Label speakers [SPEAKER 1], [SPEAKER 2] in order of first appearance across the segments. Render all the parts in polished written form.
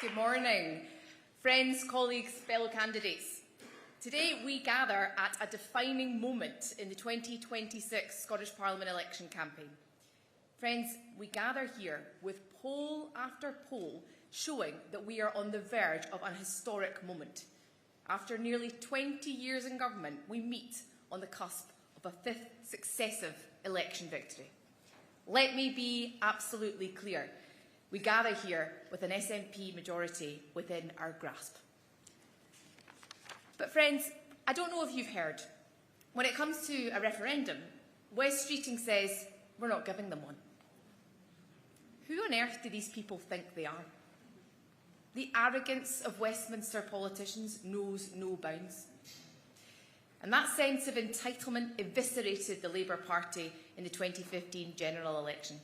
[SPEAKER 1] Good morning. Friends, colleagues, fellow candidates. Today we gather at a defining moment in the 2026 Scottish Parliament election campaign. Friends, we gather here with poll after poll showing that we are on the verge of an historic moment. After nearly 20 years in government, we meet on the cusp of a fifth successive election victory. Let me be absolutely clear. We gather here with an SNP majority within our grasp. But friends, I don't know if you've heard. When it comes to a referendum, West Streeting says we're not giving them one. Who on earth do these people think they are? The arrogance of Westminster politicians knows no bounds. And that sense of entitlement eviscerated the Labour Party in the 2015 general election.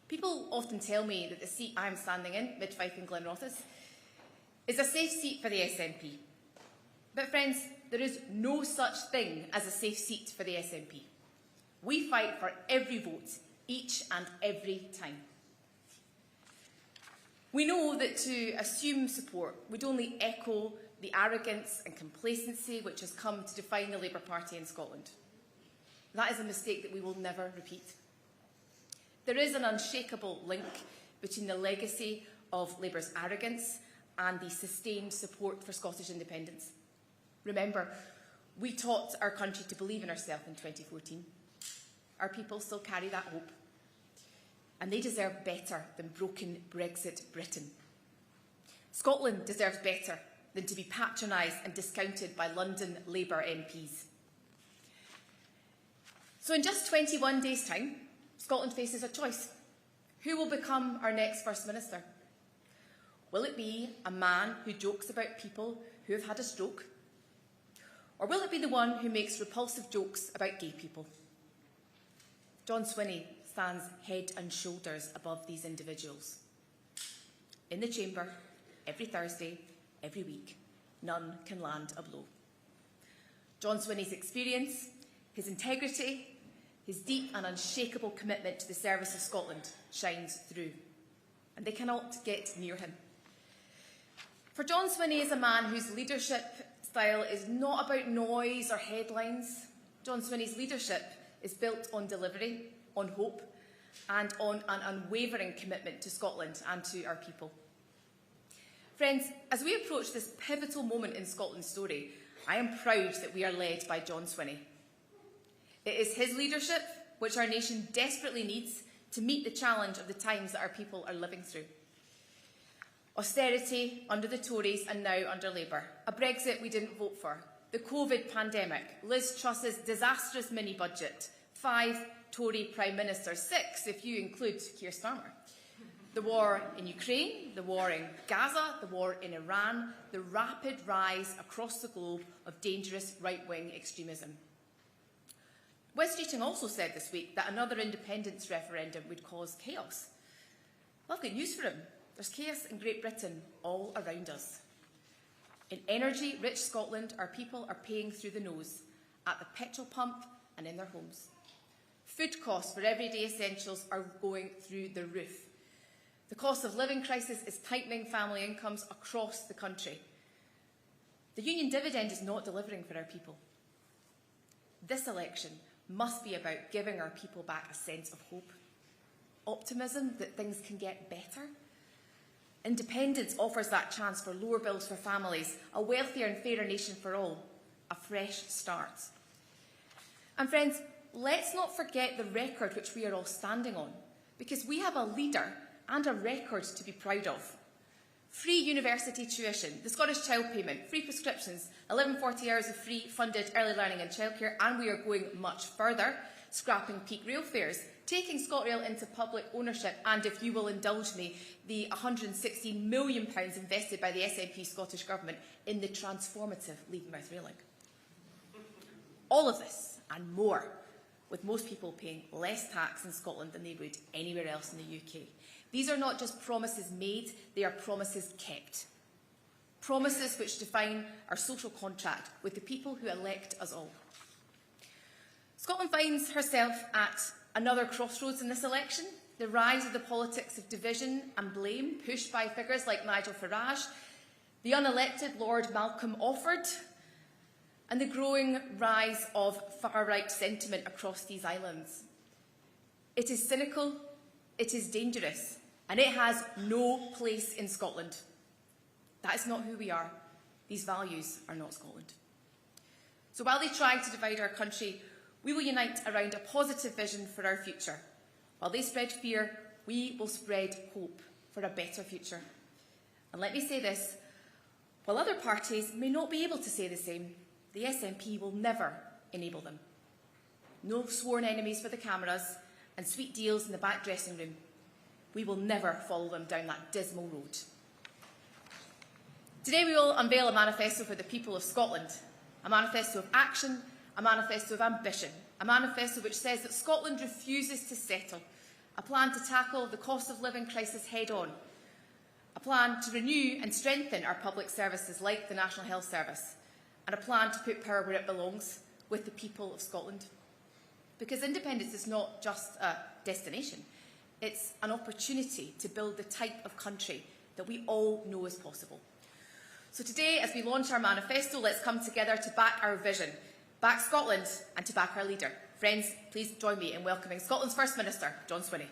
[SPEAKER 1] People often tell me that the seat I am standing in, Mid-Fife and Glenrothes, is a safe seat for the SNP. But friends, there is no such thing as a safe seat for the SNP. We fight for every vote, each and every time. We know that to assume support would only echo the arrogance and complacency which has come to define the Labour Party in Scotland. That is a mistake that we will never repeat. There is an unshakable link between the legacy of Labour's arrogance and the sustained support for Scottish independence. Remember, we taught our country to believe in ourselves in 2014. Our people still carry that hope. And they deserve better than broken Brexit Britain. Scotland deserves better than to be patronised and discounted by London Labour MPs. So in just 21 days' time, Scotland faces a choice. Who will become our next First Minister? Will it be a man who jokes about people who have had a stroke? Or will it be the one who makes repulsive jokes about gay people? John Swinney stands head and shoulders above these individuals. In the chamber, every Thursday, every week, none can land a blow. John Swinney's experience, his integrity, his deep and unshakable commitment to the service of Scotland shines through, and they cannot get near him. For John Swinney is a man whose leadership style is not about noise or headlines. John Swinney's leadership is built on delivery, on hope, and on an unwavering commitment to Scotland and to our people. Friends, as we approach this pivotal moment in Scotland's story, I am proud that we are led by John Swinney. It is his leadership which our nation desperately needs to meet the challenge of the times that our people are living through. Austerity under the Tories and now under Labour. A Brexit we didn't vote for. The COVID pandemic. Liz Truss's disastrous mini-budget. 5 Tory Prime Ministers. 6 if you include Keir Starmer. The war in Ukraine, the war in Gaza, the war in Iran, the rapid rise across the globe of dangerous right-wing extremism. West Streeting also said this week that another independence referendum would cause chaos. Well, I've got news for him. There's chaos in Great Britain all around us. In energy-rich Scotland, our people are paying through the nose at the petrol pump and in their homes. Food costs for everyday essentials are going through the roof. The cost of living crisis is tightening family incomes across the country. The union dividend is not delivering for our people. This election must be about giving our people back a sense of hope, optimism that things can get better. Independence offers that chance for lower bills for families, a wealthier and fairer nation for all, a fresh start. And friends, let's not forget the record which we are all standing on, because we have a leader and a record to be proud of. Free university tuition, the Scottish Child Payment, free prescriptions, 1140 hours of free funded early learning and childcare, and we are going much further, scrapping peak rail fares, taking ScotRail into public ownership, and, if you will indulge me, the £116 million invested by the SNP Scottish Government in the transformative Leavenmouth Rail Link. All of this and more, with most people paying less tax in Scotland than they would anywhere else in the UK. These are not just promises made, they are promises kept. Promises which define our social contract with the people who elect us all. Scotland finds herself at another crossroads in this election. the rise of the politics of division and blame pushed by figures like Nigel Farage, the unelected Lord Malcolm Offord, and the growing rise of far-right sentiment across these islands. It is cynical, it is dangerous, and it has no place in Scotland. That is not who we are. These values are not Scotland. So while they try to divide our country, we will unite around a positive vision for our future. While they spread fear, we will spread hope for a better future. And let me say this, while other parties may not be able to say the same, the SNP will never enable them. No sworn enemies for the cameras and sweet deals in the back dressing room. We will never follow them down that dismal road. Today we will unveil a manifesto for the people of Scotland, a manifesto of action, a manifesto of ambition, a manifesto which says that Scotland refuses to settle, a plan to tackle the cost of living crisis head-on, a plan to renew and strengthen our public services like the National Health Service, and a plan to put power where it belongs, with the people of Scotland. Because independence is not just a destination, it's an opportunity to build the type of country that we all know is possible. So today, as we launch our manifesto, let's come together to back our vision, back Scotland and to back our leader. Friends, please join me in welcoming Scotland's First Minister, John Swinney.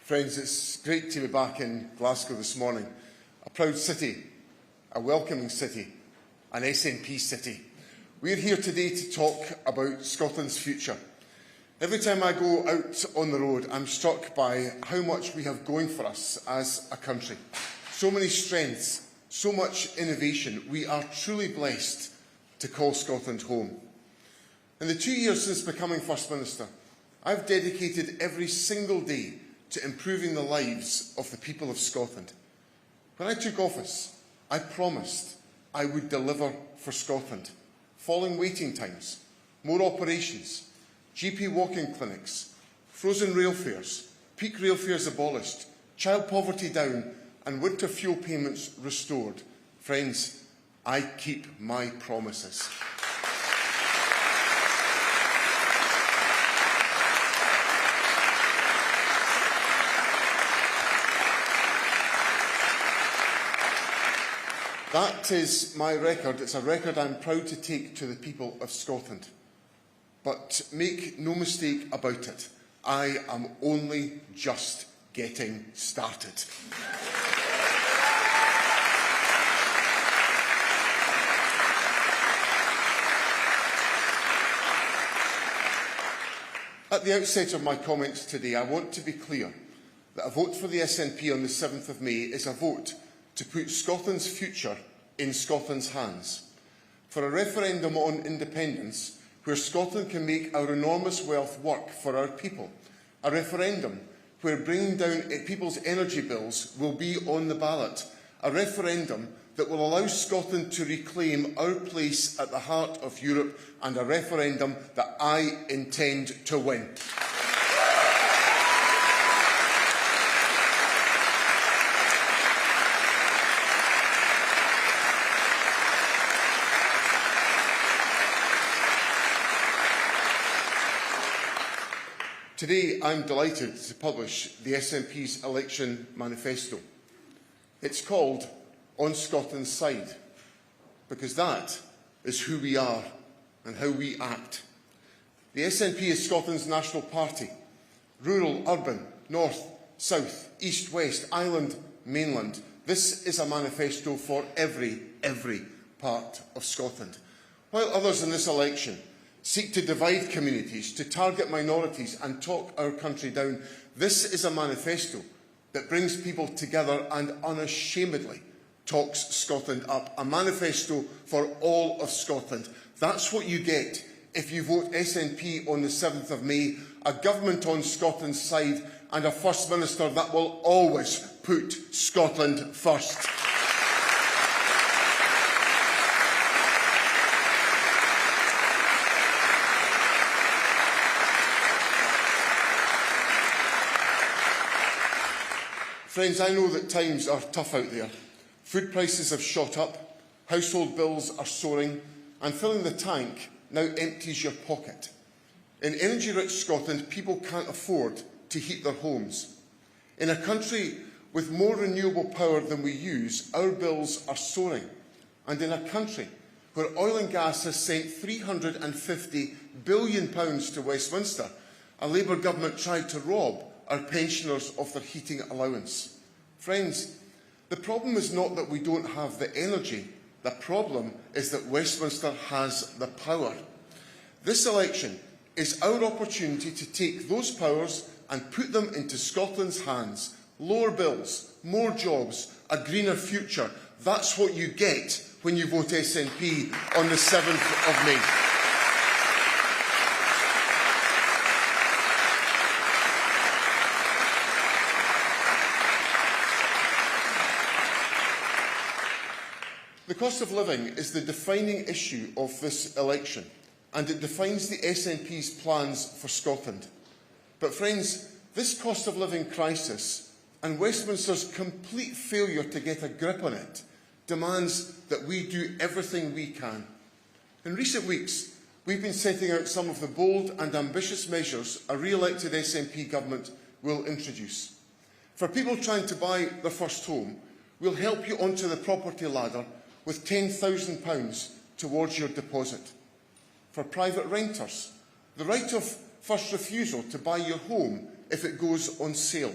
[SPEAKER 2] Friends, it's great to be back in Glasgow this morning. A proud city, a welcoming city, an SNP city. We're here today to talk about Scotland's future. Every time I go out on the road, I'm struck by how much we have going for us as a country. So many strengths, so much innovation. We are truly blessed to call Scotland home. In the 2 years since becoming First Minister, I've dedicated every single day to improving the lives of the people of Scotland. When I took office, I promised I would deliver for Scotland. Falling waiting times, more operations, GP walk-in clinics, frozen rail fares, peak rail fares abolished, child poverty down, and winter fuel payments restored. Friends, I keep my promises. That is my record. It's a record I'm proud to take to the people of Scotland. But make no mistake about it, I am only just getting started. At the outset of my comments today, I want to be clear that a vote for the SNP on the 7th of May is a vote to put Scotland's future in Scotland's hands. For a referendum on independence, where Scotland can make our enormous wealth work for our people. A referendum where bringing down people's energy bills will be on the ballot. A referendum that will allow Scotland to reclaim our place at the heart of Europe, and a referendum that I intend to win. Today, I'm delighted to publish the SNP's election manifesto. It's called On Scotland's Side, because that is who we are and how we act. The SNP is Scotland's national party. Rural, urban, north, south, east, west, island, mainland. This is a manifesto for every part of Scotland. While others in this election seek to divide communities, to target minorities and talk our country down, this is a manifesto that brings people together and unashamedly talks Scotland up, a manifesto for all of Scotland. That's what you get if you vote SNP on the 7th of May, a government on Scotland's side and a First Minister that will always put Scotland first. Friends, I know that times are tough out there. Food prices have shot up, household bills are soaring, and filling the tank now empties your pocket. In energy-rich Scotland, people can't afford to heat their homes. In a country with more renewable power than we use, our bills are soaring. And in a country where oil and gas has sent £350 billion to Westminster, a Labour government tried to rob our pensioners of their heating allowance. Friends, the problem is not that we don't have the energy. The problem is that Westminster has the power. This election is our opportunity to take those powers and put them into Scotland's hands. Lower bills, more jobs, a greener future. That's what you get when you vote SNP on the 7th of May. The cost of living is the defining issue of this election, and it defines the SNP's plans for Scotland. But friends, this cost of living crisis and Westminster's complete failure to get a grip on it demands that we do everything we can. In recent weeks, we've been setting out some of the bold and ambitious measures a re-elected SNP government will introduce. For people trying to buy their first home, we'll help you onto the property ladder with £10,000 towards your deposit. For private renters, the right of first refusal to buy your home if it goes on sale.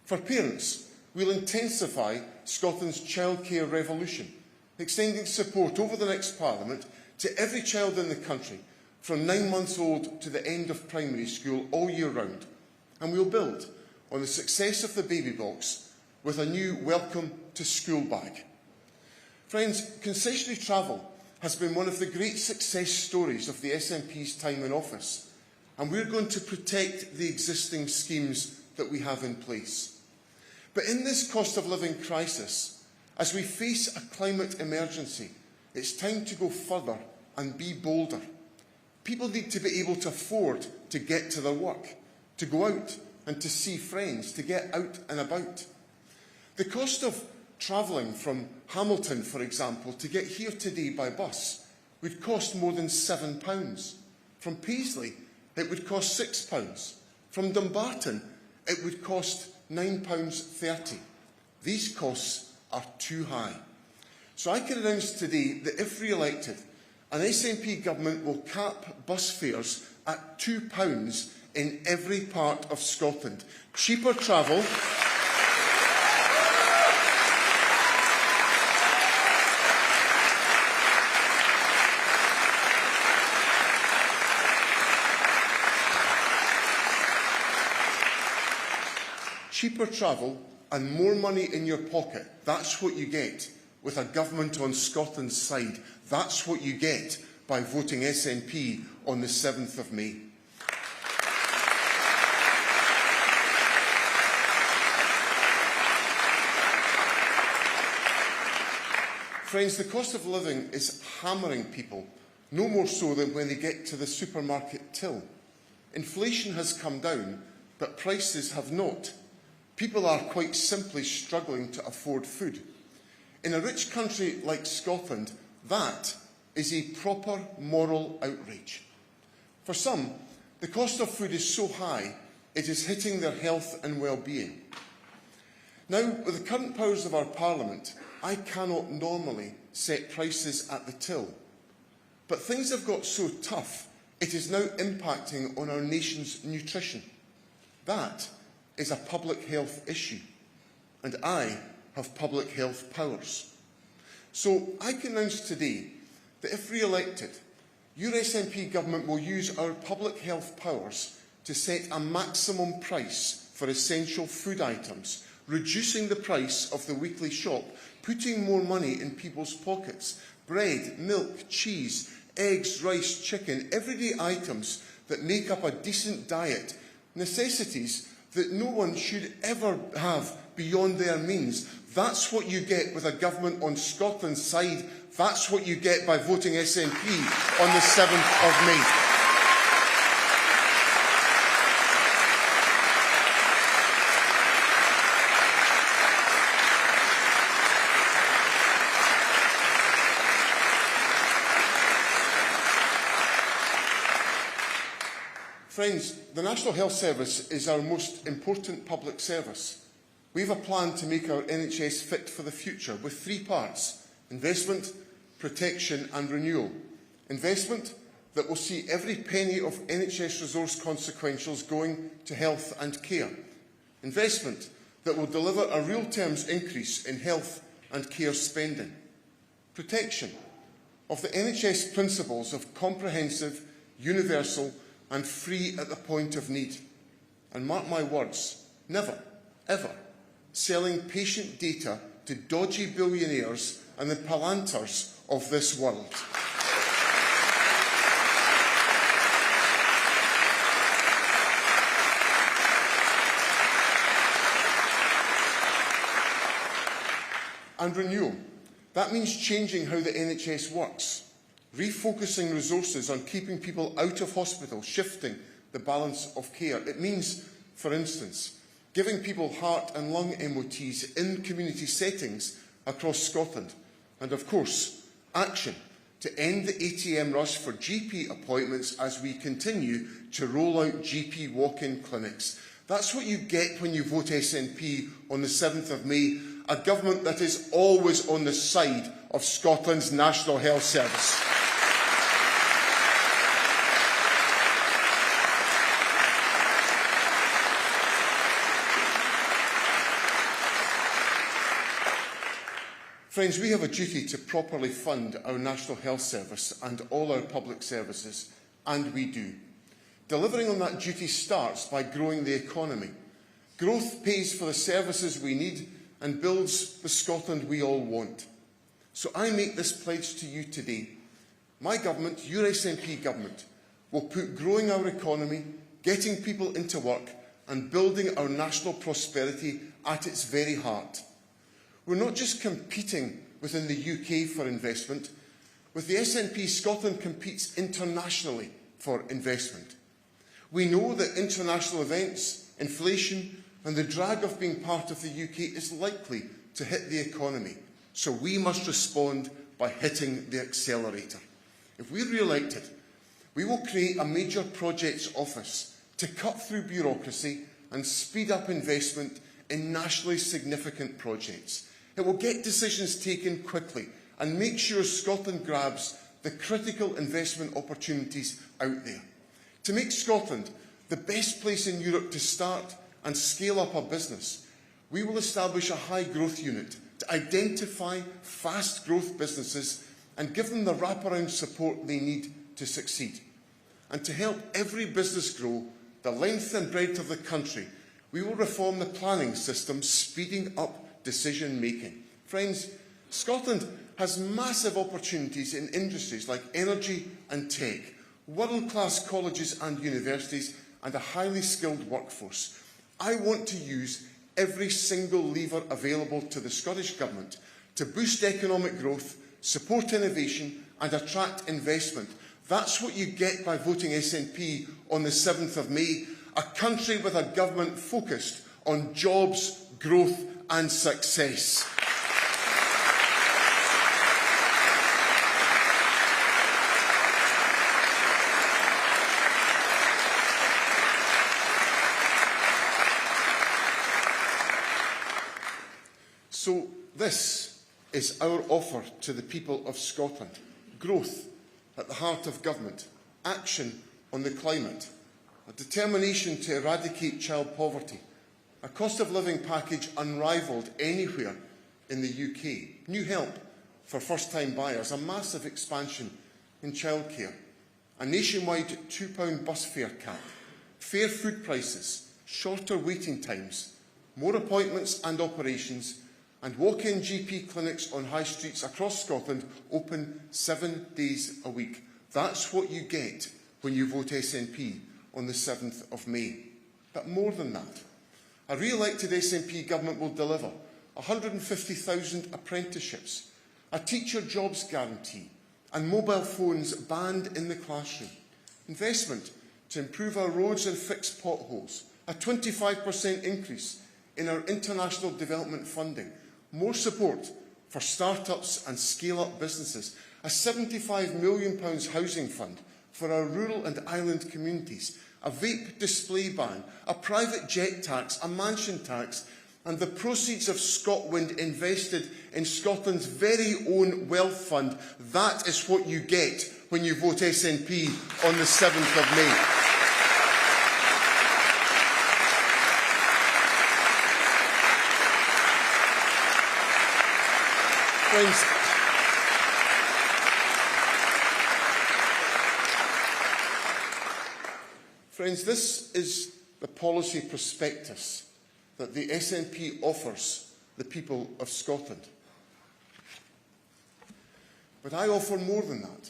[SPEAKER 2] For parents, we'll intensify Scotland's childcare revolution, extending support over the next Parliament to every child in the country, from 9 months old to the end of primary school all year round. And we'll build on the success of the baby box with a new Welcome to School bag. Friends, concessionary travel has been one of the great success stories of the SNP's time in office, and we're going to protect the existing schemes that we have in place. But in this cost of living crisis, as we face a climate emergency, it's time to go further and be bolder. People need to be able to afford to get to their work, to go out and to see friends, to get out and about. The cost of travelling from Hamilton, for example, to get here today by bus would cost more than £7. From Paisley, it would cost £6. From Dumbarton, it would cost £9.30. These costs are too high. So I can announce today that if re-elected, an SNP government will cap bus fares at £2 in every part of Scotland. Cheaper travel. Cheaper travel and more money in your pocket. That's what you get with a government on Scotland's side. That's what you get by voting SNP on the 7th of May. Friends, the cost of living is hammering people, no more so than when they get to the supermarket till. Inflation has come down, but prices have not. People are quite simply struggling to afford food. In a rich country like Scotland, that is a proper moral outrage. For some, the cost of food is so high, it is hitting their health and well-being. Now, with the current powers of our Parliament, I cannot normally set prices at the till. But things have got so tough, it is now impacting on our nation's nutrition. That is a public health issue, and I have public health powers. So I can announce today that if re-elected, your SNP government will use our public health powers to set a maximum price for essential food items, reducing the price of the weekly shop, putting more money in people's pockets. Bread, milk, cheese, eggs, rice, chicken, everyday items that make up a decent diet, necessities that no one should ever have beyond their means. That's what you get with a government on Scotland's side. That's what you get by voting SNP on the 7th of May. Friends, the National Health Service is our most important public service. We have a plan to make our NHS fit for the future with 3 parts: investment, protection and renewal. Investment that will see every penny of NHS resource consequentials going to health and care. Investment that will deliver a real terms increase in health and care spending. Protection of the NHS principles of comprehensive, universal and free at the point of need. And mark my words, never, ever selling patient data to dodgy billionaires and the palanters of this world. And renewal. That means changing how the NHS works. Refocusing resources on keeping people out of hospital, shifting the balance of care. It means, for instance, giving people heart and lung MOTs in community settings across Scotland. And of course, action to end the ATM rush for GP appointments as we continue to roll out GP walk-in clinics. That's what you get when you vote SNP on the 7th of May, a government that is always on the side of Scotland's National Health Service. Friends, we have a duty to properly fund our National Health Service and all our public services, and we do. Delivering on that duty starts by growing the economy. Growth pays for the services we need and builds the Scotland we all want. So I make this pledge to you today. My government, your SNP government, will put growing our economy, getting people into work and building our national prosperity at its very heart. We're not just competing within the UK for investment. With the SNP, Scotland competes internationally for investment. We know that international events, inflation and the drag of being part of the UK is likely to hit the economy. So we must respond by hitting the accelerator. If we're re-elected, we will create a major projects office to cut through bureaucracy and speed up investment in nationally significant projects. It will get decisions taken quickly and make sure Scotland grabs the critical investment opportunities out there. To make Scotland the best place in Europe to start and scale up a business, we will establish a high growth unit to identify fast growth businesses and give them the wraparound support they need to succeed. And to help every business grow the length and breadth of the country, we will reform the planning system, speeding up decision-making. Friends, Scotland has massive opportunities in industries like energy and tech, world-class colleges and universities, and a highly skilled workforce. I want to use every single lever available to the Scottish Government to boost economic growth, support innovation and attract investment. That's what you get by voting SNP on the 7th of May, a country with a government focused on jobs, growth and success. So this is our offer to the people of Scotland. Growth at the heart of government, action on the climate, a determination to eradicate child poverty, a cost of living package unrivalled anywhere in the UK, new help for first-time buyers, a massive expansion in childcare, a nationwide £2 bus fare cap, fair food prices, shorter waiting times more appointments and operations, and walk-in GP clinics on high streets across Scotland open 7 days a week. That's what you get when you vote SNP on the 7th of May. But more than that, a re-elected SNP government will deliver 150,000 apprenticeships, a teacher jobs guarantee, and mobile phones banned in the classroom, investment to improve our roads and fix potholes, a 25% increase in our international development funding, more support for start-ups and scale-up businesses, a £75 million housing fund for our rural and island communities, a vape display ban, a private jet tax, a mansion tax, and the proceeds of ScotWind invested in Scotland's very own wealth fund. That is what you get when you vote SNP on the 7th of May. Friends, this is the policy prospectus that the SNP offers the people of Scotland. But I offer more than that.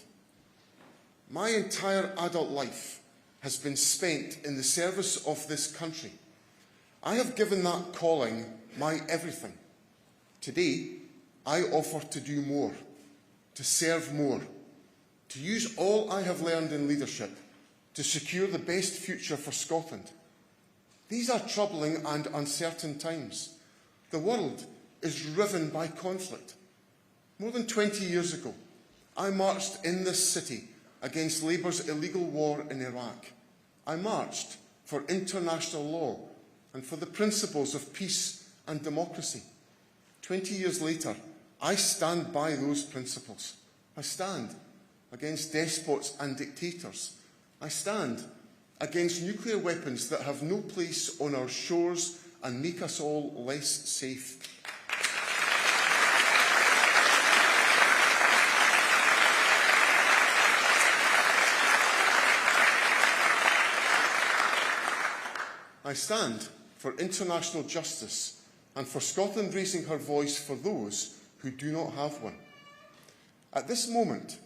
[SPEAKER 2] My entire adult life has been spent in the service of this country. I have given that calling my everything. Today, I offer to do more, to serve more, to use all I have learned in leadership to secure the best future for Scotland. These are troubling and uncertain times. The world is riven by conflict. More than 20 years ago, I marched in this city against Labour's illegal war in Iraq. I marched for international law and for the principles of peace and democracy. 20 years later, I stand by those principles. I stand against despots and dictators. I stand against nuclear weapons that have no place on our shores and make us all less safe. I stand for international justice and for Scotland raising her voice for those who do not have one. At this moment,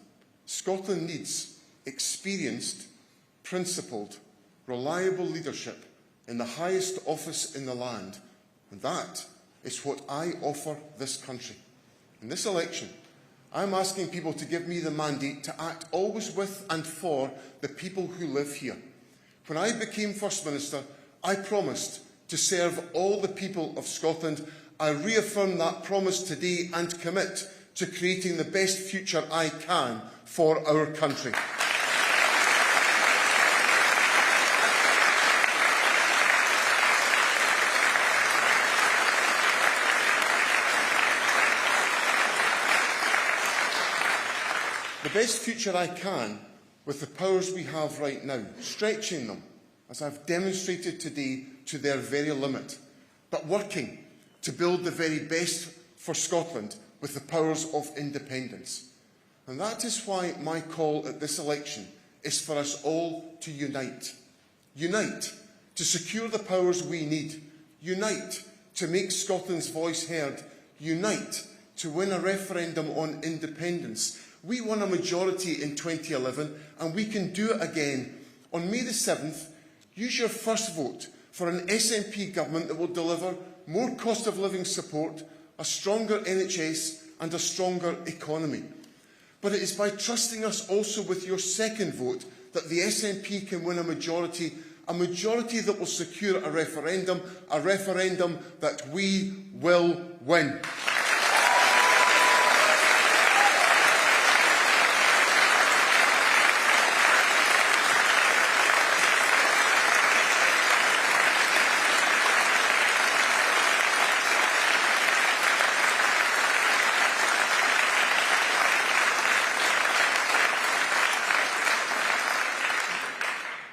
[SPEAKER 2] Scotland needs experienced, principled, reliable leadership in the highest office in the land, and that is what I offer this country. In this election, I'm asking people to give me the mandate to act always with and for the people who live here. When I became First Minister, I promised to serve all the people of Scotland. I reaffirm that promise today and commit to creating the best future I can for our country. The best future I can with the powers we have right now, stretching them, as I've demonstrated today, to their very limit, but working to build the very best for Scotland with the powers of independence. And that is why my call at this election is for us all to unite. Unite to secure the powers we need. Unite to make Scotland's voice heard. Unite to win a referendum on independence. We won a majority in 2011 and we can do it again. On May the 7th, use your first vote for an SNP government that will deliver more cost of living support, a stronger NHS and a stronger economy. But it is by trusting us also with your second vote that the SNP can win a majority that will secure a referendum that we will win.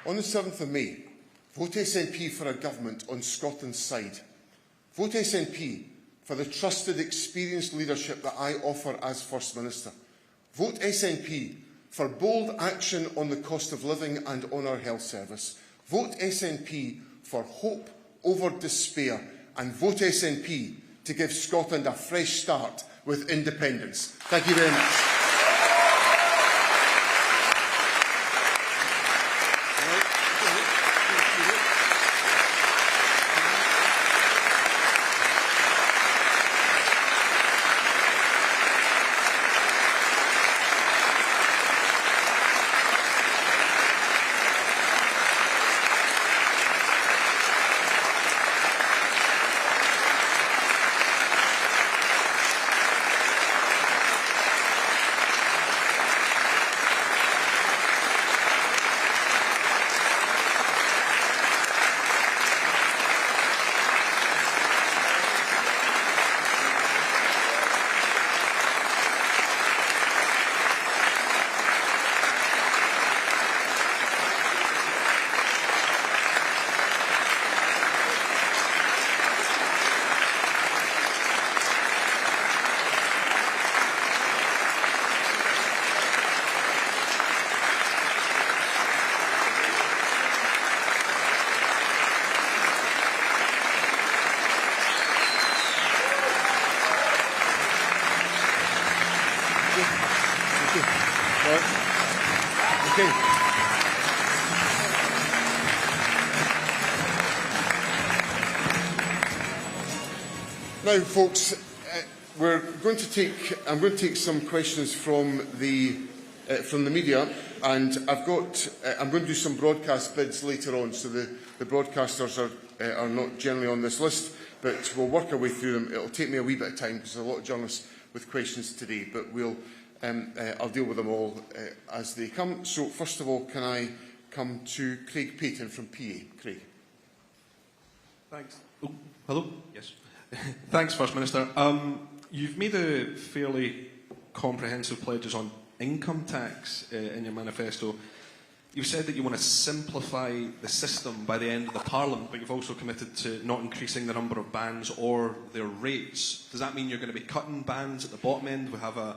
[SPEAKER 2] On the 7th of May, vote SNP for a government on Scotland's side. Vote SNP for the trusted, experienced leadership that I offer as First Minister. Vote SNP for bold action on the cost of living and on our health service. Vote SNP for hope over despair and vote SNP to give Scotland a fresh start with independence. Thank you very much. Okay. Now, folks, I'm going to take some questions from the media, and I'm going to do some broadcast bids later on. So the broadcasters are not generally on this list, but we'll work our way through them. It'll take me a wee bit of time because there's a lot of journalists with questions today, but I'll deal with them all as they come. So, first of all, can I come to Craig Payton from PA? Craig.
[SPEAKER 3] Thanks. Oh, hello? Yes. Thanks, First Minister. You've made a fairly comprehensive pledges on income tax in your manifesto. You've said that you want to simplify the system by the end of the Parliament, but you've also committed to not increasing the number of bands or their rates. Does that mean you're going to be cutting bands at the bottom end? We have a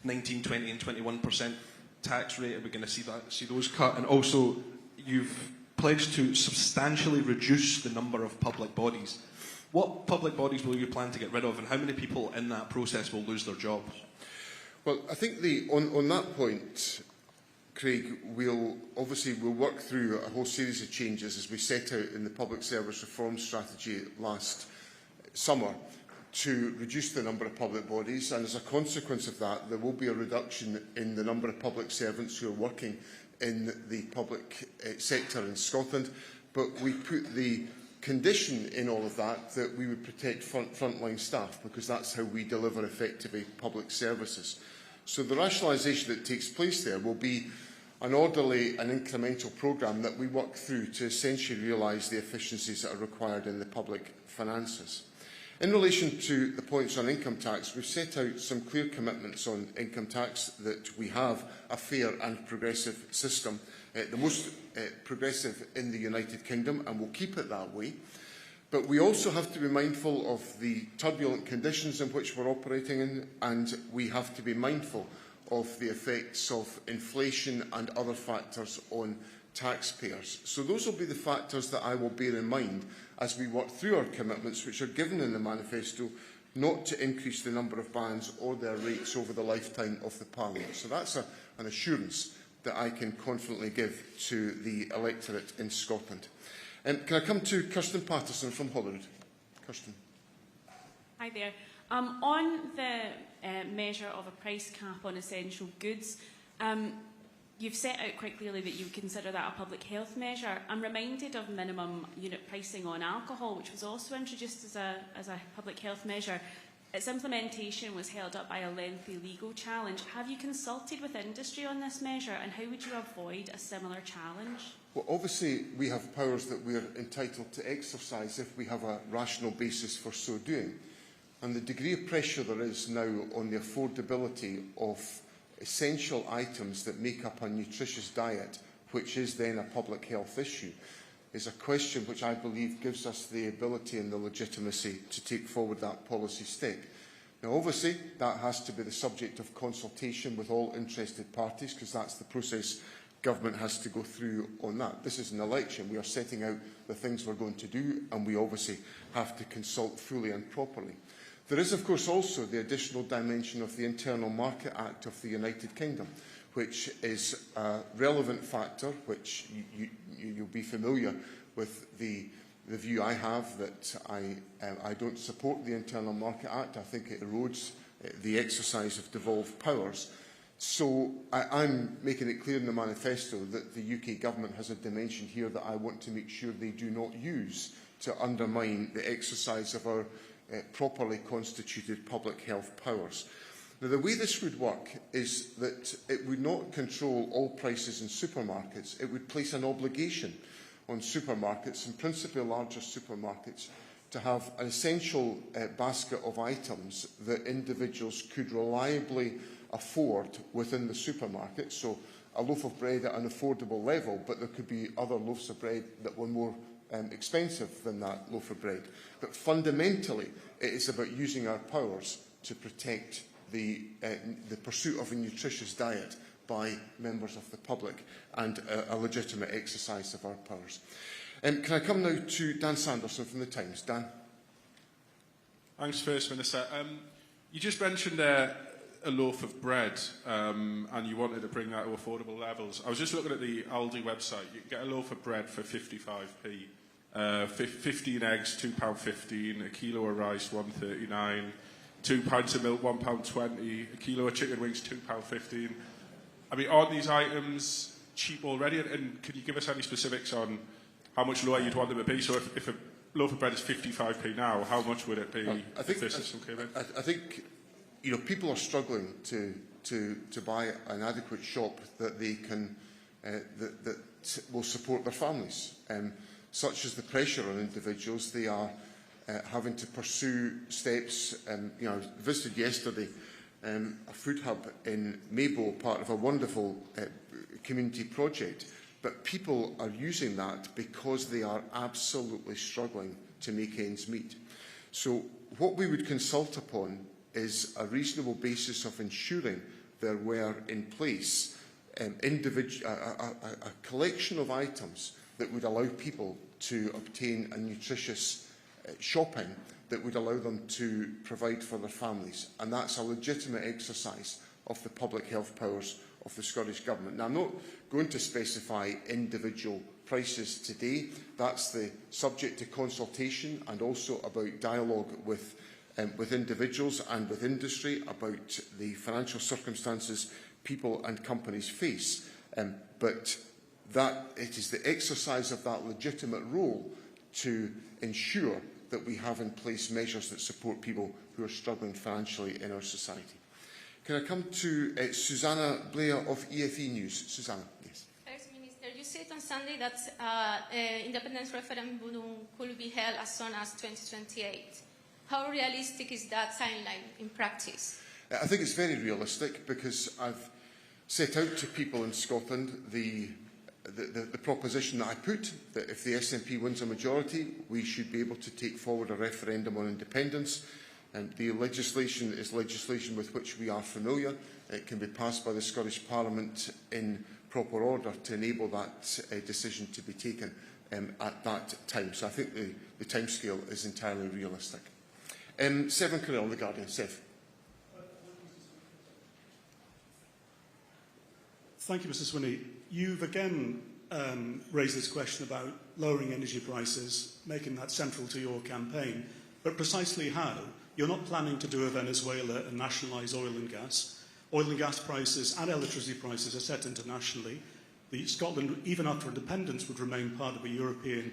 [SPEAKER 3] 19, 20 and 21% tax rate. Are we going to see those cut? And also, you've pledged to substantially reduce the number of public bodies. What public bodies will you plan to get rid of, and how many people in that process will lose their jobs?
[SPEAKER 2] Well, I think on that point, Craig, we'll work through a whole series of changes as we set out in the Public Service Reform Strategy last summer to reduce the number of public bodies, and as a consequence of that, there will be a reduction in the number of public servants who are working in the public sector in Scotland. But we put the condition in all of that we would protect frontline staff, because that's how we deliver effectively public services. So the rationalisation that takes place there will be an orderly and incremental programme that we work through to essentially realise the efficiencies that are required in the public finances. In relation to the points on income tax, we've set out some clear commitments on income tax, that we have a fair and progressive system, the most progressive in the United Kingdom, and we'll keep it that way. But we also have to be mindful of the turbulent conditions in which we're operating in, and we have to be mindful of the effects of inflation and other factors on taxpayers. So those will be the factors that I will bear in mind as we work through our commitments, which are given in the manifesto, not to increase the number of bands or their rates over the lifetime of the Parliament. So that's an assurance that I can confidently give to the electorate in Scotland. Can I come to Kirsten Patterson from Holyrood? Kirsten.
[SPEAKER 4] Hi there. On the measure of a price cap on essential goods, you've set out quite clearly that you would consider that a public health measure. I'm reminded of minimum unit pricing on alcohol, which was also introduced as a public health measure. Its implementation was held up by a lengthy legal challenge. Have you consulted with industry on this measure, and how would you avoid a similar challenge?
[SPEAKER 2] Well, obviously, we have powers that we are entitled to exercise if we have a rational basis for so doing. And the degree of pressure there is now on the affordability of essential items that make up a nutritious diet, which is then a public health issue, is a question which I believe gives us the ability and the legitimacy to take forward that policy step. Now, obviously, that has to be the subject of consultation with all interested parties, because that's the process government has to go through on that. This is an election. We are setting out the things we're going to do, and we obviously have to consult fully and properly. There is, of course, also the additional dimension of the Internal Market Act of the United Kingdom, which is a relevant factor, which you'll be familiar with the view I have that I don't support the Internal Market Act. I think it erodes the exercise of devolved powers. So I'm making it clear in the manifesto that the UK government has a dimension here that I want to make sure they do not use to undermine the exercise of our properly constituted public health powers. Now, the way this would work is that it would not control all prices in supermarkets. It would place an obligation on supermarkets, and principally larger supermarkets, to have an essential basket of items that individuals could reliably afford within the supermarket. So a loaf of bread at an affordable level, but there could be other loaves of bread that were more expensive than that loaf of bread. But fundamentally, it is about using our powers to protect the pursuit of a nutritious diet by members of the public and a legitimate exercise of our powers. Can I come now to Dan Sanderson from the Times? Dan.
[SPEAKER 5] Thanks, First Minister. You just mentioned a loaf of bread and you wanted to bring that to affordable levels. I was just looking at the Aldi website. You can get a loaf of bread for 55p, 15 eggs, £2.15, a kilo of rice, £1.39, 2 pints of milk, £1.20, a kilo of chicken wings, £2.15. I mean, aren't these items cheap already? And can you give us any specifics on how much lower you'd want them to be? So if a loaf of bread is 55p now, how much would it be if this system came in?
[SPEAKER 2] I think people are struggling to buy an adequate shop that they can that will support their families. Such as the pressure on individuals, they are having to pursue steps. I visited yesterday a food hub in Maybole, part of a wonderful community project. But people are using that because they are absolutely struggling to make ends meet. So what we would consult upon is a reasonable basis of ensuring there were in place a collection of items that would allow people to obtain a nutritious shopping that would allow them to provide for their families. And that's a legitimate exercise of the public health powers of the Scottish Government. Now, I'm not going to specify individual prices today. That's the subject to consultation and also about dialogue with individuals and with industry about the financial circumstances people and companies face. But that it is the exercise of that legitimate role to ensure that we have in place measures that support people who are struggling financially in our society. Can I come to Susanna Blair of EFE News? Susanna, yes.
[SPEAKER 6] First Minister, you said on Sunday that independence referendum could be held as soon as 2028. How realistic is that timeline in practice?
[SPEAKER 2] I think it's very realistic because I've set out to people in Scotland the proposition that I put, that if the SNP wins a majority, we should be able to take forward a referendum on independence. And the legislation is legislation with which we are familiar. It can be passed by the Scottish Parliament in proper order to enable that decision to be taken at that time. So I think the timescale is entirely realistic. Seven Carell, The Guardian. Seth.
[SPEAKER 7] Thank you, Mr Swinney. You've again raised this question about lowering energy prices, making that central to your campaign. But precisely how? You're not planning to do a Venezuela and nationalise oil and gas. Oil and gas prices and electricity prices are set internationally. Scotland, even after independence, would remain part of a European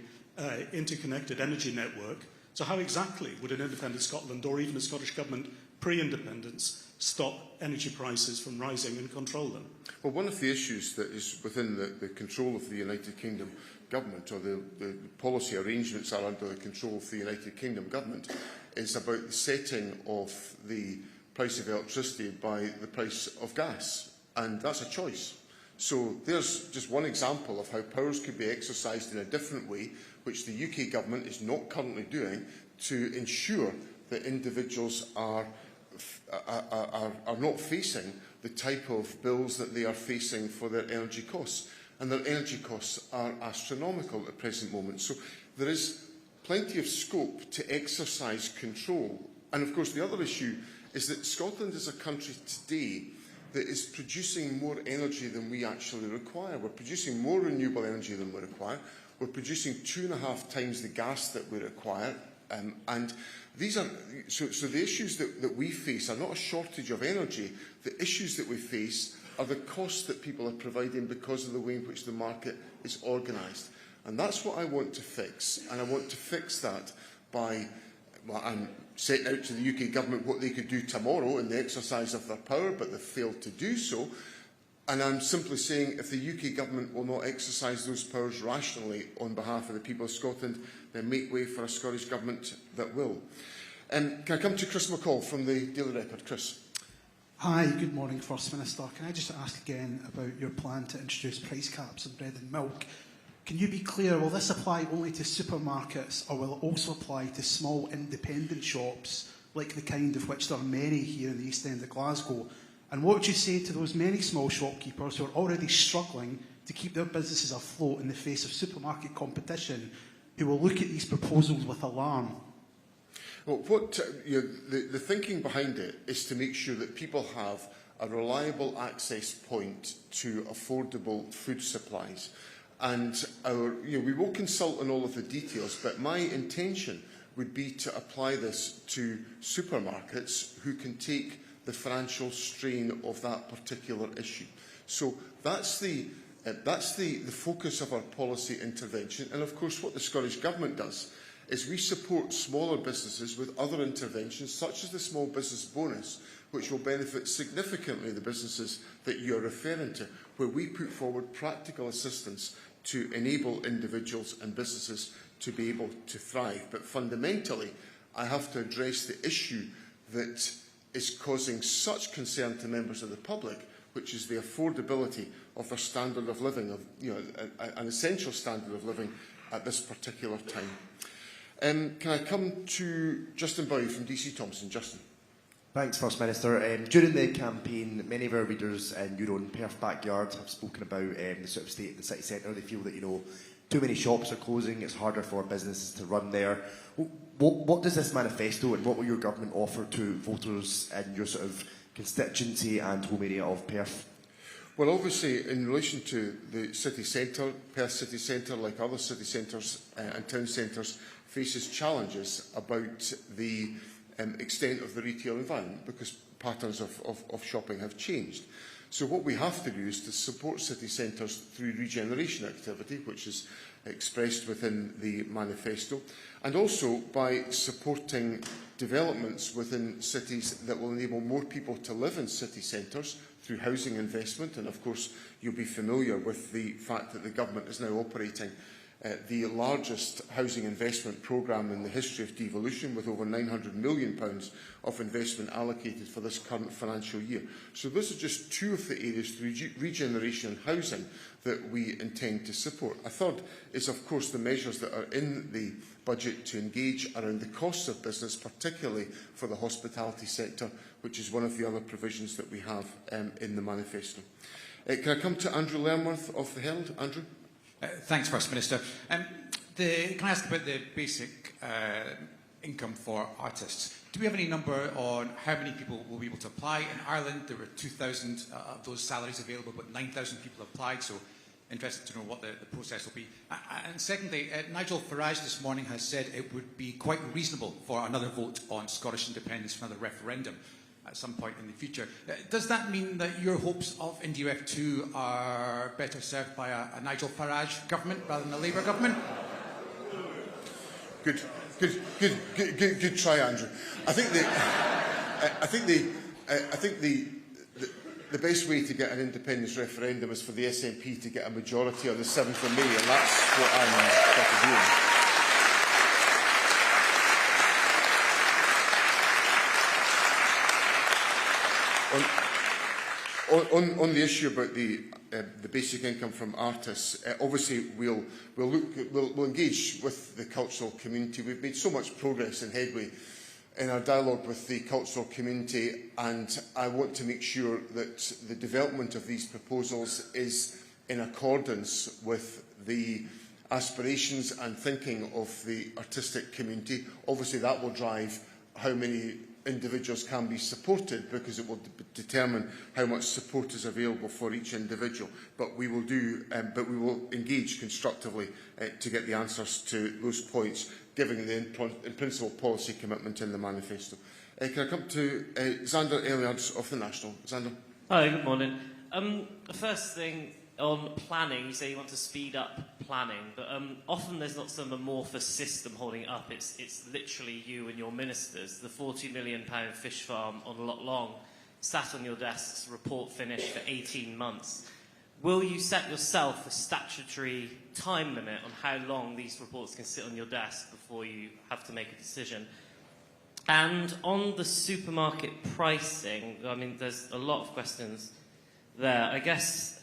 [SPEAKER 7] interconnected energy network. So how exactly would an independent Scotland, or even a Scottish Government pre-independence, stop energy prices from rising and control them?
[SPEAKER 2] Well, one of the issues that is within the control of the United Kingdom Government, or the policy arrangements are under the control of the United Kingdom Government, is about the setting of the price of electricity by the price of gas. And that's a choice. So there's just one example of how powers could be exercised in a different way, which the UK Government is not currently doing, to ensure that individuals are not facing the type of bills that they are facing for their energy costs. and their energy costs are astronomical at the present moment. So there is plenty of scope to exercise control. And of course the other issue is that Scotland is a country today that is producing more energy than we actually require. We're producing more renewable energy than we require. We're producing 2.5 times the gas that we require. And these are, so the issues that we face are not a shortage of energy. The issues that we face are the costs that people are providing because of the way in which the market is organised. And that's what I want to fix. And I want to fix that by, well, I'm setting out to the UK government what they could do tomorrow in the exercise of their power, but they've failed to do so. And I'm simply saying if the UK government will not exercise those powers rationally on behalf of the people of Scotland, then make way for a Scottish government that will. Can I come to Chris McCall from the Daily Record? Chris.
[SPEAKER 8] Hi, good morning, First Minister. Can I just ask again about your plan to introduce price caps on bread and milk? Can you be clear, will this apply only to supermarkets or will it also apply to small independent shops, like the kind of which there are many here in the East End of Glasgow? And what would you say to those many small shopkeepers who are already struggling to keep their businesses afloat in the face of supermarket competition, who will look at these proposals with alarm?
[SPEAKER 2] Well, the thinking behind it is to make sure that people have a reliable access point to affordable food supplies. And we will consult on all of the details, but my intention would be to apply this to supermarkets who can take the financial strain of that particular issue. So that's the focus of our policy intervention. And of course what the Scottish Government does is we support smaller businesses with other interventions such as the small business bonus, which will benefit significantly the businesses that you're referring to, where we put forward practical assistance to enable individuals and businesses to be able to thrive. But fundamentally, I have to address the issue that is causing such concern to members of the public, which is the affordability of their standard of living, an essential standard of living at this particular time. Can I come to Justin Bowie from DC Thomson? Justin.
[SPEAKER 9] Thanks, First Minister. During the campaign, many of our readers in your own Perth backyard have spoken about the sort of state of the city centre. They feel that, too many shops are closing, it's harder for businesses to run there. What does this manifesto and what will your government offer to voters in your sort of constituency and home area of Perth?
[SPEAKER 2] Well, obviously, in relation to the city centre, Perth city centre, like other city centres and town centres, faces challenges about the extent of the retail environment because patterns of shopping have changed. So what we have to do is to support city centres through regeneration activity, which is expressed within the manifesto, and also by supporting developments within cities that will enable more people to live in city centres through housing investment. And of course, you'll be familiar with the fact that the government is now operating the largest housing investment programme in the history of devolution, with over £900 million of investment allocated for this current financial year. So those are just two of the areas through regeneration and housing that we intend to support. A third is, of course, the measures that are in the budget to engage around the costs of business, particularly for the hospitality sector, which is one of the other provisions that we have in the manifesto. Can I come to Andrew Lermworth of the Herald? Andrew?
[SPEAKER 10] Thanks, First Minister. Can I ask about the basic income for artists? Do we have any number on how many people will be able to apply? In Ireland, there were 2,000 of those salaries available, but 9,000 people applied, so interested to know what the process will be. And secondly, Nigel Farage this morning has said it would be quite reasonable for another vote on Scottish independence for another referendum at some point in the future. Does that mean that your hopes of IndyRef 2 are better served by a Nigel Farage government rather than a Labour government?
[SPEAKER 2] Good try, Andrew. I think the best way to get an independence referendum is for the SNP to get a majority on the 7th of May, and that's what I'm doing. On the issue about the basic income from artists, obviously we'll engage with the cultural community. We've made so much progress and headway in our dialogue with the cultural community, and I want to make sure that the development of these proposals is in accordance with the aspirations and thinking of the artistic community. Obviously, that will drive how many individuals can be supported, because it will determine how much support is available for each individual. But we will engage constructively to get the answers to those points, given the in principle policy commitment in the manifesto. Can I come to Xander Elliards of the National? Xander.
[SPEAKER 11] Hi, good morning. First thing, on planning, you say you want to speed up planning, but often there's not some amorphous system holding it up. It's literally you and your ministers. The £40 million fish farm on Loch Long sat on your desks, report finished for 18 months. Will you set yourself a statutory time limit on how long these reports can sit on your desk before you have to make a decision? And on the supermarket pricing, I mean, there's a lot of questions there. I guess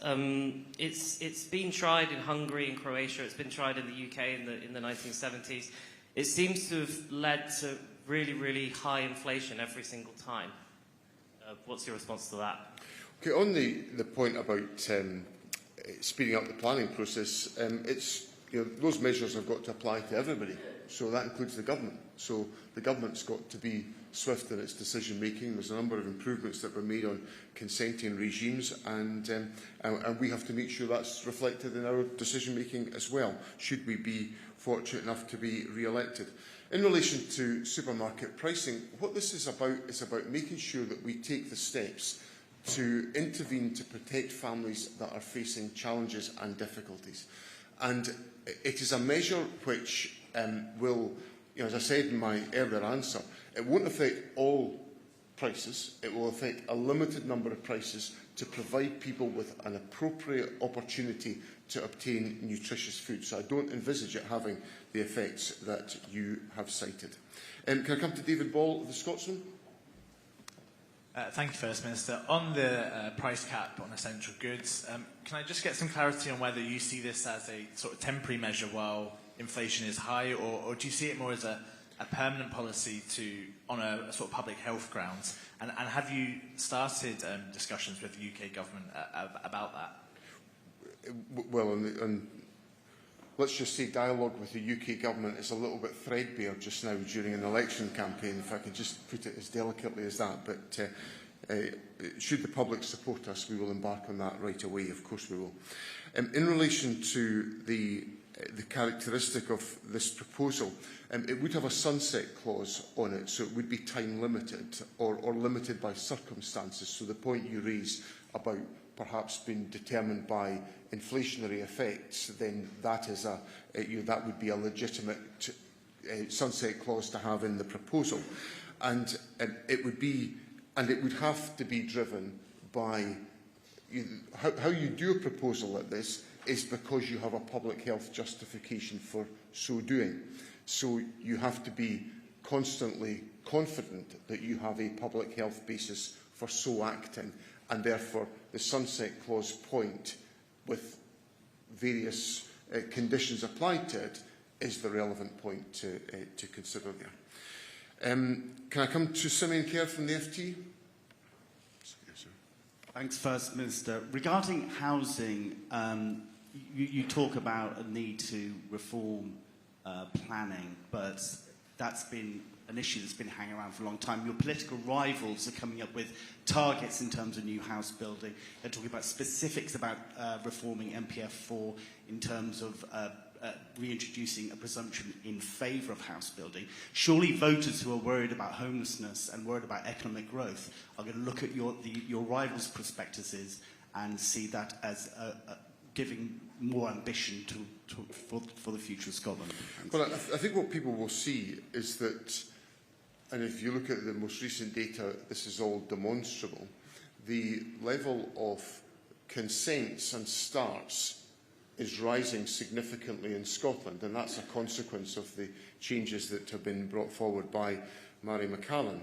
[SPEAKER 11] it's been tried in Hungary and Croatia. It's been tried in the UK in the 1970s. It seems to have led to really, really high inflation every single time. What's your response to that?
[SPEAKER 2] Okay, on the point about speeding up the planning process, those measures have got to apply to everybody. So that includes the government. So the government's got to be swift in its decision making. There's a number of improvements that were made on consenting regimes, and we have to make sure that's reflected in our decision making as well, should we be fortunate enough to be re-elected. In relation to supermarket pricing, what this is about making sure that we take the steps to intervene to protect families that are facing challenges and difficulties. And it is a measure which will, as I said in my earlier answer, it won't affect all prices. It will affect a limited number of prices to provide people with an appropriate opportunity to obtain nutritious food. So I don't envisage it having the effects that you have cited. Can I come to David Ball of the Scotsman?
[SPEAKER 12] Thank you, First Minister. On the price cap on essential goods, can I just get some clarity on whether you see this as a sort of temporary measure while inflation is high, or do you see it more as a permanent policy on a sort of public health grounds? And have you started discussions with the UK government about that?
[SPEAKER 2] Well, and let's just say dialogue with the UK government is a little bit threadbare just now during an election campaign, if I could just put it as delicately as that. But should the public support us, we will embark on that right away. Of course we will. In relation to the characteristic of this proposal, it would have a sunset clause on it, so it would be time limited or limited by circumstances. So the point you raise about perhaps being determined by inflationary effects, then that is that would be a legitimate sunset clause to have in the proposal, and it would have to be driven by how you do a proposal like this is because you have a public health justification for so doing. So you have to be constantly confident that you have a public health basis for so acting, and therefore the sunset clause point with various conditions applied to it is the relevant point to consider there. Can I come to Simeon Kerr from the FT?
[SPEAKER 13] Thanks, First Minister. Regarding housing, you talk about a need to reform planning, but that's been an issue that's been hanging around for a long time. Your political rivals are coming up with targets in terms of new house building. They're talking about specifics about reforming MPF4 in terms of reintroducing a presumption in favour of house building. Surely voters who are worried about homelessness and worried about economic growth are going to look at your rivals' prospectuses and see that as giving more ambition for the future of Scotland.
[SPEAKER 2] Well, I think what people will see is that, and if you look at the most recent data, this is all demonstrable, the level of consents and starts is rising significantly in Scotland, and that's a consequence of the changes that have been brought forward by Mary McCallan.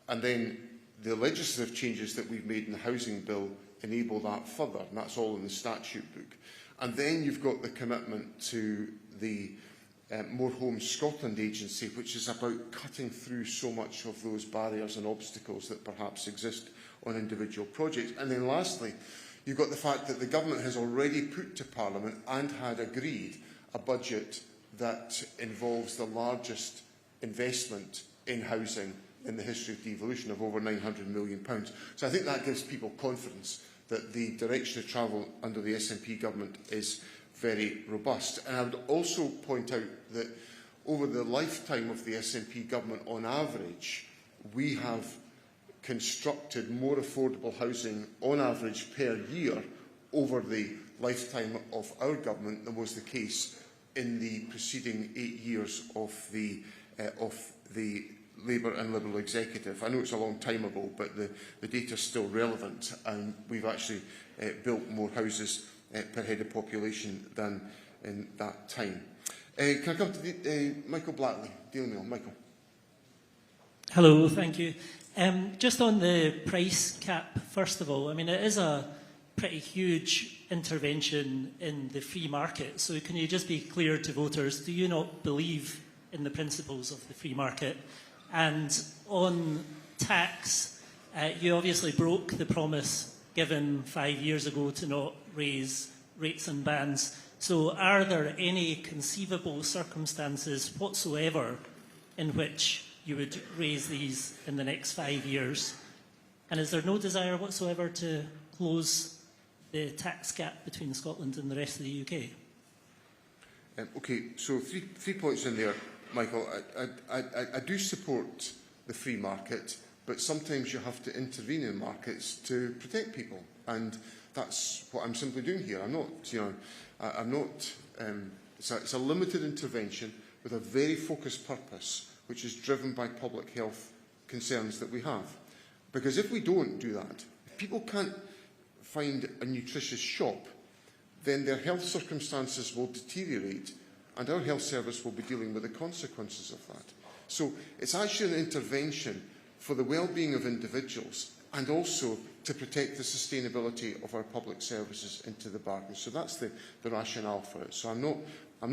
[SPEAKER 2] And then the legislative changes that we've made in the housing bill enable that further, and that's all in the statute book. And then you've got the commitment to the More Homes Scotland agency, which is about cutting through so much of those barriers and obstacles that perhaps exist on individual projects. And then lastly, You've got the fact that the government has already put to Parliament and had agreed a budget that involves the largest investment in housing in the history of devolution of over £900 million. So I think that gives people confidence that the direction of travel under the SNP government is very robust. And I would also point out that over the lifetime of the SNP government, on average, we have constructed more affordable housing on average per year over the lifetime of our government than was the case in the preceding 8 years of the Labour and Liberal executive. I know it's a long time ago, but the data is still relevant, and we've actually built more houses per head of population than in that time. Can I come to Michael Blackley, Daily Mail? Michael.
[SPEAKER 14] Hello, thank you. Just on the price cap, first of all, I mean, it is a pretty huge intervention in the free market. So can you just be clear to voters, do you not believe in the principles of the free market? And on tax, you obviously broke the promise given 5 years ago to not raise rates and bands. So are there any conceivable circumstances whatsoever in which you would raise these in the next 5 years? And is there no desire whatsoever to close the tax gap between Scotland and the rest of the UK?
[SPEAKER 2] Okay, so three points in there, Michael. I do support the free market, but sometimes you have to intervene in markets to protect people, and that's what I'm simply doing here. I'm not, it's a limited intervention with a very focused purpose, which is driven by public health concerns that we have. Because if we don't do that, if people can't find a nutritious shop, then their health circumstances will deteriorate, and our health service will be dealing with the consequences of that. So it's actually an intervention for the well-being of individuals and also to protect the sustainability of our public services into the bargain. So that's the rationale for it. So I'm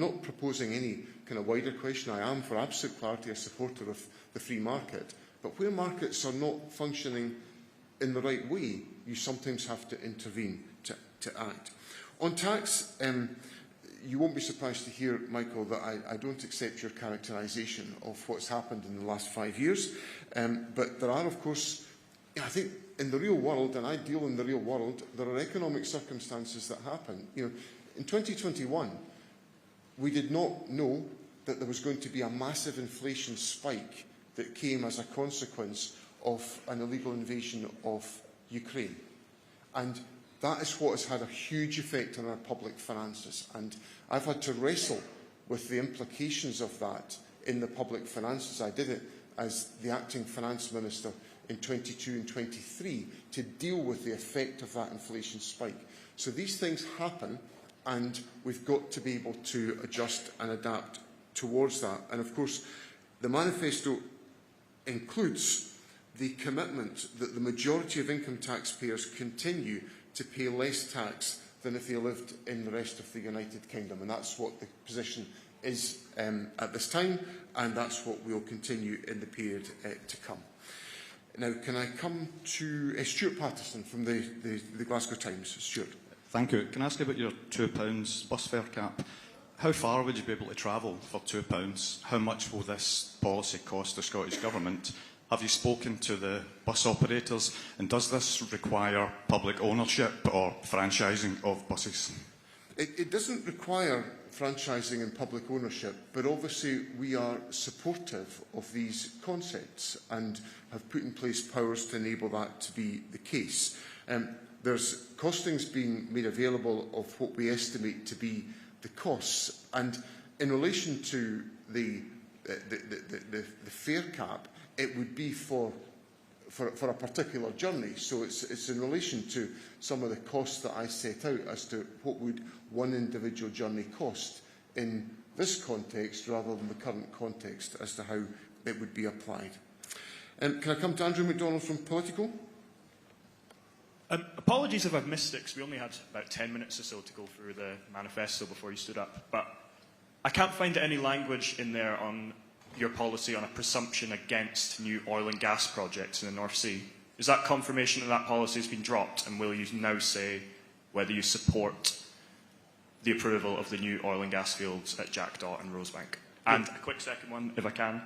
[SPEAKER 2] not proposing any kind of wider question. I am, for absolute clarity, a supporter of the free market. But where markets are not functioning in the right way, you sometimes have to intervene to act. On tax, you won't be surprised to hear, Michael, that I don't accept your characterisation of what's happened in the last 5 years. But there are, of course, I think in the real world, and I deal in the real world, there are economic circumstances that happen. In 2021, we did not know that there was going to be a massive inflation spike that came as a consequence of an illegal invasion of Ukraine. And that is what has had a huge effect on our public finances. And I've had to wrestle with the implications of that in the public finances. I did it as the acting finance minister in 22 and 23 to deal with the effect of that inflation spike. So these things happen, and we've got to be able to adjust and adapt towards that. And of course, the manifesto includes the commitment that the majority of income taxpayers continue to pay less tax than if they lived in the rest of the United Kingdom. And that's what the position is at this time, and that's what we'll continue in the period to come. Now, can I come to Stuart Patterson from the Glasgow Times? Stuart.
[SPEAKER 15] Thank you. Can I ask about your £2 bus fare cap? How far would you be able to travel for £2? How much will this policy cost the Scottish Government? Have you spoken to the bus operators? And does this require public ownership or franchising of buses?
[SPEAKER 2] It doesn't require franchising and public ownership, but obviously we are supportive of these concepts and have put in place powers to enable that to be the case. There's costings being made available of what we estimate to be the costs, and in relation to the fare cap, it would be for a particular journey. So it's in relation to some of the costs that I set out as to what would one individual journey cost in this context rather than the current context as to how it would be applied. Can I come to Andrew MacDonald from Politico?
[SPEAKER 16] Apologies if I've missed it, because we only had about 10 minutes or so to go through the manifesto before you stood up. But I can't find any language in there on your policy on a presumption against new oil and gas projects in the North Sea. Is that confirmation that that policy has been dropped, and will you now say whether you support the approval of the new oil and gas fields at Jackdaw and Rosebank. And a quick second one, if I can.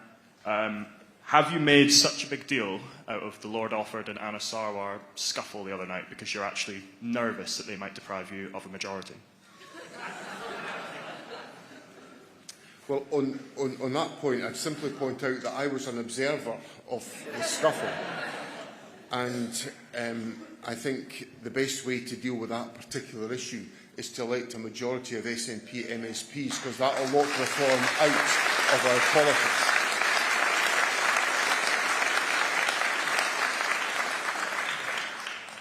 [SPEAKER 16] Have you made such a big deal out of the Lord Offord and Anna Sarwar scuffle the other night because you're actually nervous that they might deprive you of a majority?
[SPEAKER 2] Well, on that point, I'd simply point out that I was an observer of the scuffle. And I think the best way to deal with that particular issue is to elect a majority of SNP MSPs, because that will lock reform out of our politics.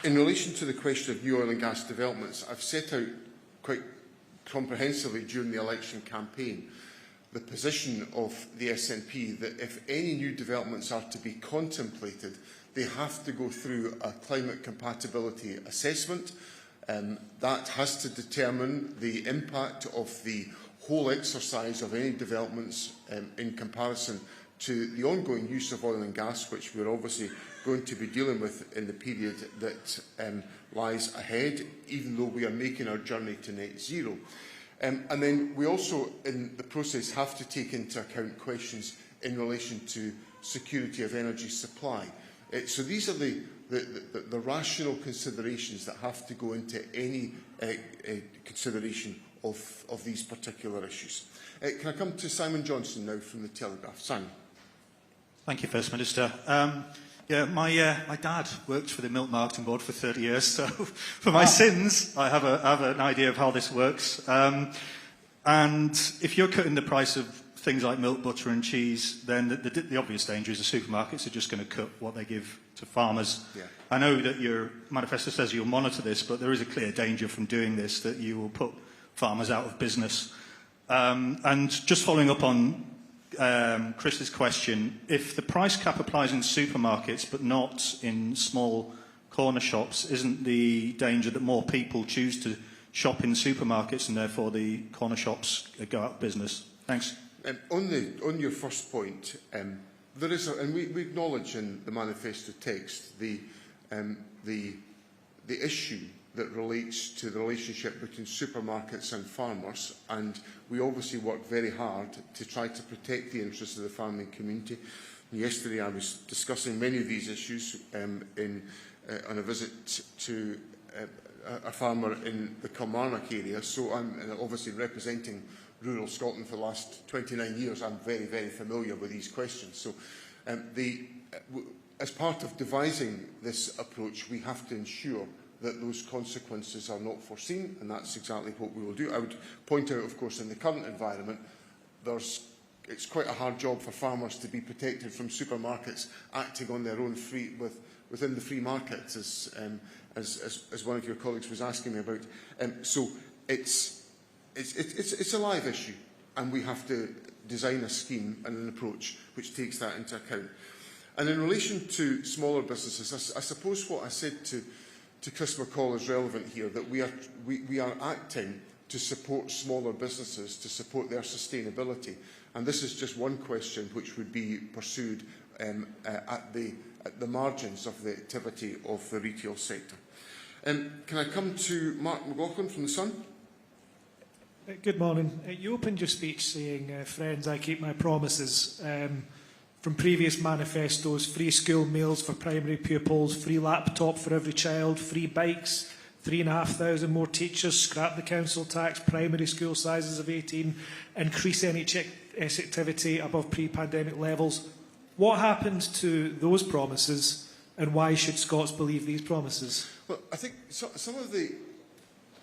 [SPEAKER 2] In relation to the question of new oil and gas developments, I've set out quite comprehensively during the election campaign the position of the SNP that if any new developments are to be contemplated, they have to go through a climate compatibility assessment. That has to determine the impact of the whole exercise of any developments in comparison to the ongoing use of oil and gas, which we're obviously going to be dealing with in the period that lies ahead, even though we are making our journey to net zero. And then we also, in the process, have to take into account questions in relation to security of energy supply. So these are the rational considerations that have to go into any consideration of these particular issues. Can I come to Simon Johnson now from the Telegraph? Simon.
[SPEAKER 17] Thank you, First Minister. Yeah, my dad worked for the Milk Marketing Board for 30 years, so for my sins, I have an idea of how this works. And if you're cutting the price of things like milk, butter and cheese, then the obvious danger is the supermarkets are just going to cut what they give to farmers. Yeah. I know that your manifesto says you'll monitor this, but there is a clear danger from doing this that you will put farmers out of business. And just following up on Chris's question, if the price cap applies in supermarkets but not in small corner shops, isn't the danger that more people choose to shop in supermarkets and therefore the corner shops go out of business? Thanks.
[SPEAKER 2] On your first point, there is, and we acknowledge in the manifesto text the issue that relates to the relationship between supermarkets and farmers, and we obviously work very hard to try to protect the interests of the farming community. Yesterday I was discussing many of these issues on a visit to a farmer in the Kilmarnock area, so I'm obviously representing rural Scotland for the last 29 years. I'm very, very familiar with these questions. So as part of devising this approach, we have to ensure that those consequences are not foreseen, and that's exactly what we will do. I would point out, of course, in the current environment, it's quite a hard job for farmers to be protected from supermarkets acting on their own within the free market, as one of your colleagues was asking me about. So it's a live issue, and we have to design a scheme and an approach which takes that into account. And in relation to smaller businesses, I suppose what I said to Chris McCall is relevant here, that we are acting to support smaller businesses, to support their sustainability. And this is just one question which would be pursued at the margins of the activity of the retail sector. Can I come to Mark McLaughlin from The Sun?
[SPEAKER 18] Good morning. You opened your speech saying, friends, I keep my promises. From previous manifestos, free school meals for primary pupils, free laptop for every child, free bikes, 3,500 more teachers, scrap the council tax, primary school sizes of 18, increase NHS activity above pre-pandemic levels. What happened to those promises, and why should Scots believe these promises?
[SPEAKER 2] Well, I think some of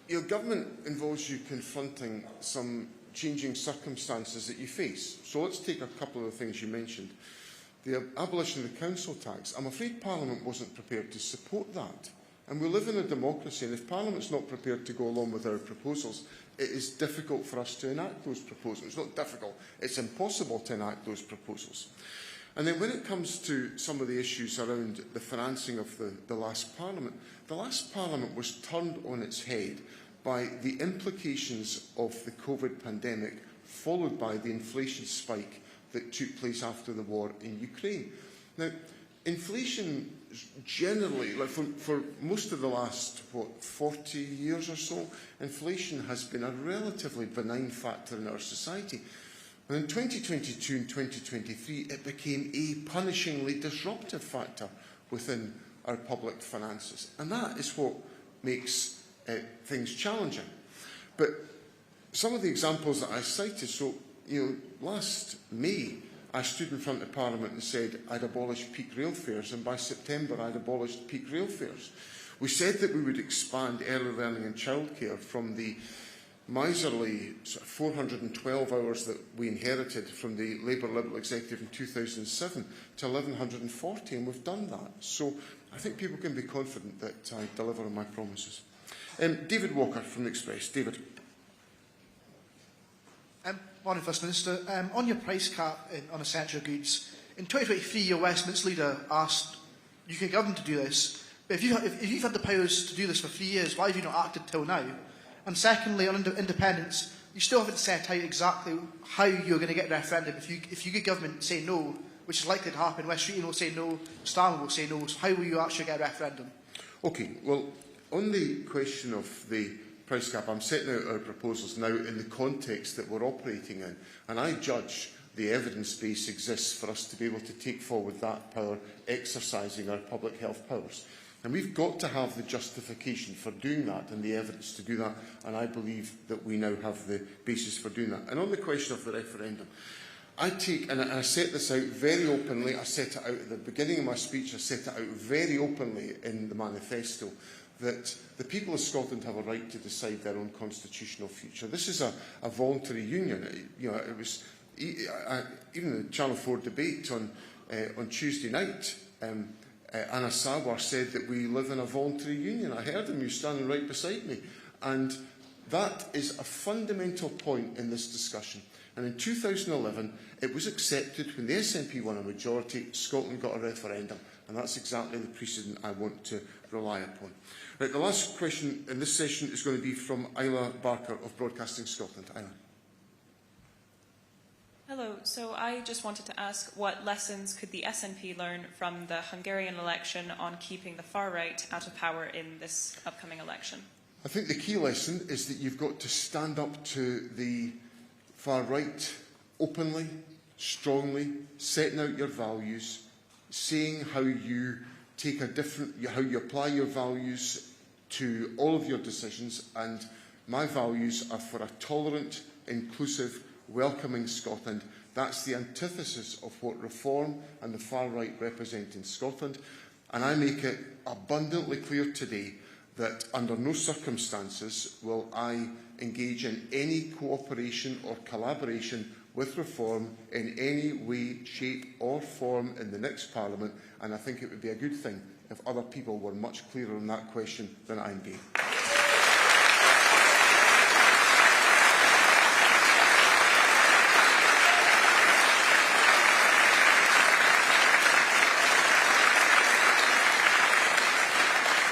[SPEAKER 2] your government involves you confronting some changing circumstances that you face. So let's take a couple of the things you mentioned. The abolition of the council tax. I'm afraid Parliament wasn't prepared to support that. And we live in a democracy, and if Parliament's not prepared to go along with our proposals, it is difficult for us to enact those proposals. It's not difficult, it's impossible to enact those proposals. And then when it comes to some of the issues around the financing of the last Parliament was turned on its head by the implications of the COVID pandemic, followed by the inflation spike that took place after the war in Ukraine. Now, inflation generally, like for most of the last, 40 years or so, inflation has been a relatively benign factor in our society. And in 2022 and 2023, it became a punishingly disruptive factor within our public finances. And that is what makes things challenging. But some of the examples that I cited, so, last May, I stood in front of Parliament and said I'd abolished peak rail fares, and by September I'd abolished peak rail fares. We said that we would expand early learning and childcare from the miserly 412 hours that we inherited from the Labour Liberal Executive in 2007 to 1,140, and we've done that. So I think people can be confident that I deliver on my promises. David Walker from the Express. David.
[SPEAKER 19] Morning, First Minister. On your price cap on essential goods, in 2023 your Westminster leader asked UK government to do this, but if you've had the powers to do this for 3 years, why have you not acted till now? And secondly, on independence, you still haven't set out exactly how you're going to get a referendum. If UK government say no, which is likely to happen, West Streeton will say no, Stamford will say no, so how will you actually get a referendum?
[SPEAKER 2] Okay, well, on the question of the price cap, I'm setting out our proposals now in the context that we're operating in, and I judge the evidence base exists for us to be able to take forward that power, exercising our public health powers. And we've got to have the justification for doing that and the evidence to do that, and I believe that we now have the basis for doing that. And on the question of the referendum, I take, and I set this out very openly, I set it out at the beginning of my speech, I set it out very openly in the manifesto, that the people of Scotland have a right to decide their own constitutional future. This is a voluntary union. It was even the Channel 4 debate on Tuesday night. Anna Sawar said that we live in a voluntary union. I heard him, he was standing right beside me. And that is a fundamental point in this discussion. And in 2011, it was accepted when the SNP won a majority, Scotland got a referendum. And that's exactly the precedent I want to rely upon. Right, the last question in this session is going to be from Isla Barker of Broadcasting Scotland. Isla.
[SPEAKER 20] Hello. So I just wanted to ask, what lessons could the SNP learn from the Hungarian election on keeping the far right out of power in this upcoming election?
[SPEAKER 2] I think the key lesson is that you've got to stand up to the far right openly, strongly, setting out your values, saying how you take how you apply your values to all of your decisions. And my values are for a tolerant, inclusive, welcoming Scotland. That's the antithesis of what reform and the far right represent in Scotland. And I make it abundantly clear today that under no circumstances will I engage in any cooperation or collaboration with reform in any way, shape or form in the next Parliament, and I think it would be a good thing if other people were much clearer on that question than I'm being.